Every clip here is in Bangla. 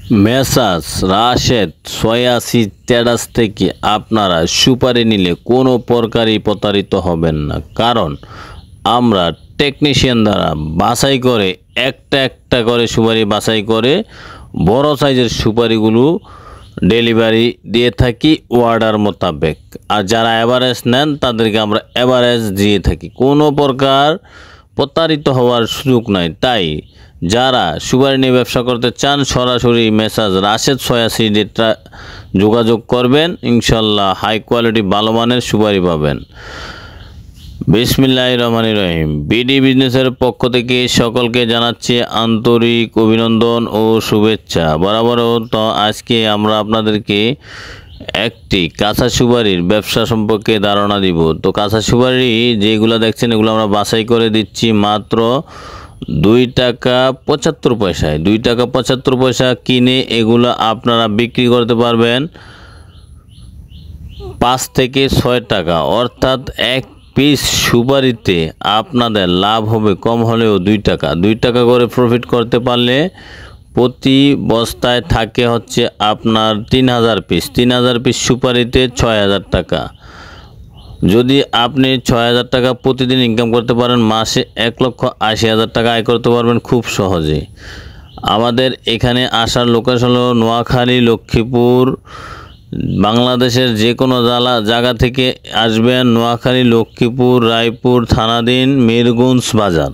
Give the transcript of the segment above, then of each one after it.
মেসার্স রাশেদ ৮৬ ট্রেডার্স থেকে আপনারা সুপারি নিলে কোনো প্রকারই প্রতারিত হবেন না, কারণ আমরা টেকনিশিয়ান দ্বারা বাছাই করে একটা একটা করে সুপারি বাছাই করে বড় সাইজের সুপারিগুলো ডেলিভারি দিয়ে থাকি অর্ডার মোতাবেক। আর যারা অ্যাভারেজ নেন তাদেরকে আমরা অ্যাভারেজ দিয়ে থাকি, কোনো প্রকার প্রতারিত হওয়ার সুযোগ নাই। তাই যারা সুপারি নিয়ে ব্যবসা করতে চান সরাসরি মেসার্স রাশেদ ৮৬ ডেটটা যোগাযোগ করবেন, ইনশাল্লাহ হাই কোয়ালিটি ভালো মানের সুপারি পাবেন। বিসমিল্লাহির রহমানির রহিম। বিডি বিজনেসের পক্ষ থেকে সকলকে জানাচ্ছি আন্তরিক অভিনন্দন ও শুভেচ্ছা। বরাবরও তো আজকে আমরা আপনাদেরকে একটি কাঁচা সুপারির ব্যবসা সম্পর্কে ধারণা দিব। তো কাঁচা সুপারি যেগুলো দেখছেন এগুলো আমরা বাছাই করে দিচ্ছি মাত্র 2 টাকা 75 পয়সায়। 2 টাকা 75 পয়সা কিনে এগুলো আপনারা বিক্রি করতে পারবেন 5 থেকে 6 টাকা, অর্থাৎ এক পিস সুপারিতে আপনাদের লাভ হবে কম হলেও 2 টাকা। 2 টাকা করে প্রফিট করতে পারলে প্রতি বস্তায় থাকে হচ্ছে আপনার 3000 পিস। 3000 পিস সুপারিতে 6000 টাকা। যদি আপনি 6000 টাকা প্রতিদিন ইনকাম করতে পারেন, মাসে 1,80,000 টাকা আয় করতে পারবেন খুব সহজে। আমাদের এখানে আসার লোকেশন হলো নোয়াখালী, লক্ষ্মীপুর। বাংলাদেশের যে কোনো জায়গা থেকে আসবেন, নোয়াখালী, লক্ষ্মীপুর, রায়পুর, থানাধীন, মিরগঞ্জ বাজার।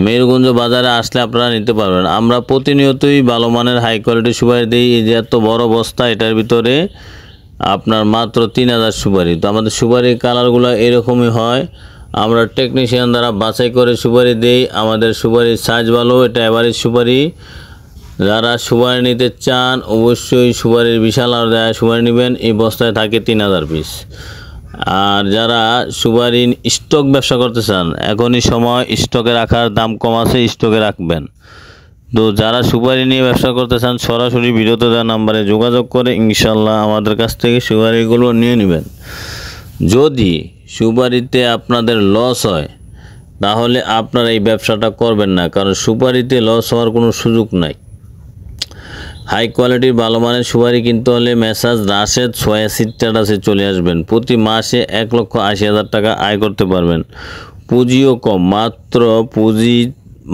মিরগঞ্জ বাজারে আসলে আপনারা নিতে পারবেন। আমরা প্রতিনিয়তই ভালো মানের হাই কোয়ালিটি সুপারি দিই। এই যে এত বড় বস্তা, এটার ভিতরে আপনার মাত্র 3000 সুপারি। তো আমাদের সুপারির কালারগুলো এরকমই হয়। আমরা টেকনিশিয়ান দ্বারা বাছাই করে সুপারি দিই। আমাদের সুপারির সাইজ ভালো, এটা এভারেজ সুপারি। যারা সুপারি নিতে চান অবশ্যই সুপারির বিশাল আলাদা সুপারি নেবেন। এই বস্তায় থাকে 3000 পিস। আর যারা সুপারি স্টক ব্যবসা করতে চান, এখনই সময় স্টকে রাখার, দাম কম আছে, স্টকে রাখবেন। তো যারা সুপারি নিয়ে ব্যবসা করতে চান সরাসরি ভিডিওতে দেওয়া নাম্বারে যোগাযোগ করে ইনশাল্লাহ আমাদের কাছ থেকে সুপারিগুলো নিয়ে নেবেন। যদি সুপারিতে আপনাদের লস হয় তাহলে আপনারা এই ব্যবসাটা করবেন না, কারণ সুপারিতে লস হওয়ার কোনো সুযোগ নাই। হাই কোয়ালিটির ভালো মানের সুপারি কিনতে হলে মেসার্স রাশেদ ৮৬ ট্রেডার্সে চলে আসবেন। প্রতি মাসে 1,80,000 টাকা আয় করতে পারবেন। পুঁজিও কম, পুঁজি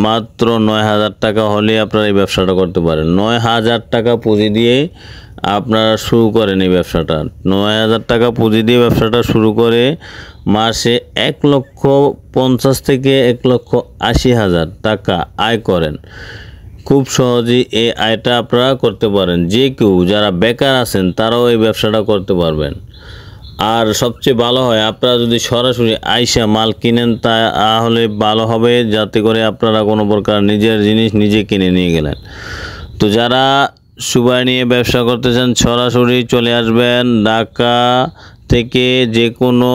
মাত্র 9000 টাকা হলে আপনারা এই ব্যবসাটা করতে পারেন। 9000 টাকা পুঁজি দিয়ে আপনারা শুরু করেন এই ব্যবসাটা। 9000 টাকা পুঁজি দিয়ে ব্যবসাটা শুরু করে মাসে 1,50,000 থেকে 1,80,000 টাকা আয় করেন। খুব সহজেই এই আয়টা আপনারা করতে পারেন। যে কেউ যারা বেকার আছেন তারাও এই ব্যবসাটা করতে পারবেন। আর সবচেয়ে ভালো হয় আপনারা যদি সরাসরি আইসা মাল কিনেন তাহলে ভালো হবে, যাতে করে আপনারা কোনো প্রকার নিজের জিনিস নিজে কিনে নিয়ে গেলেন। তো যারা সুপারি নিয়ে ব্যবসা করতে চান সরাসরি চলে আসবেন। ঢাকা থেকে যে কোনো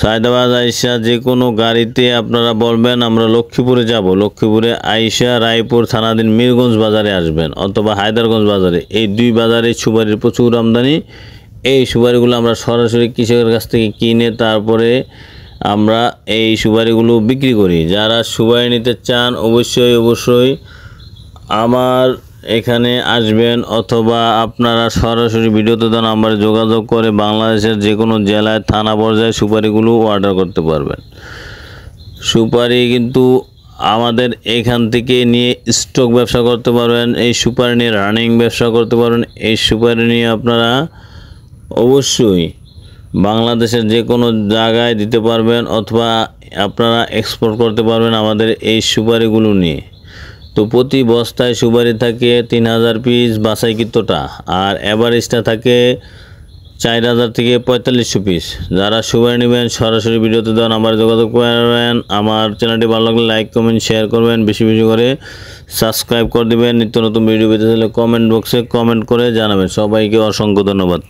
সায়দাবাদ আইসা যে কোনো গাড়িতে আপনারা বলবেন আমরা লক্ষ্মীপুরে যাব। লক্ষ্মীপুরে আইসা রায়পুর থানাধীন মিরগঞ্জ বাজারে আসবেন, অথবা হায়দারগঞ্জ বাজারে। এই 2 বাজারে সুপারির প্রচুর আমদানি। এই সুপারিগুলো আমরা সরাসরি কৃষকের কাছ থেকে কিনে তারপরে আমরা এই সুপারিগুলো বিক্রি করি। যারা সুপারি নিতে চান অবশ্যই আমার এখানে আসবেন, অথবা আপনারা সরাসরি ভিডিওতে দেওয়া নাম্বারে যোগাযোগ করে বাংলাদেশের যে কোনো জেলায় থানা পর্যায়ে সুপারিগুলো অর্ডার করতে পারবেন। সুপারি কিন্তু আমাদের এখান থেকে নিয়ে স্টক ব্যবসা করতে পারবেন। এই সুপারি নিয়ে রানিং ব্যবসা করতে পারবেন। এই সুপারি নিয়ে আপনারা অবশ্যই বাংলাদেশের যে কোনো জায়গায় দিতে পারবেন, অথবা আপনারা এক্সপোর্ট করতে পারবেন আমাদের এই সুপারিগুলো নিয়ে। তো প্রতি বস্তায় সুপারি থাকে 3000 পিস বাছাইকৃতটা, আর অ্যাভারেজটা থাকে 4000 থেকে 4500 পিস। যারা সুপারি নেবেন সরাসরি ভিডিওতে দেওয়া নাম্বারে যোগাযোগ করবেন। আমার চ্যানেলটি ভালো লাগলে লাইক, কমেন্ট, শেয়ার করবেন, বেশি করে সাবস্ক্রাইব করে দেবেন। নিত্য নতুন ভিডিও পেতে চাইলে কমেন্ট বক্সে কমেন্ট করে জানাবেন। সবাইকে অসংখ্য ধন্যবাদ।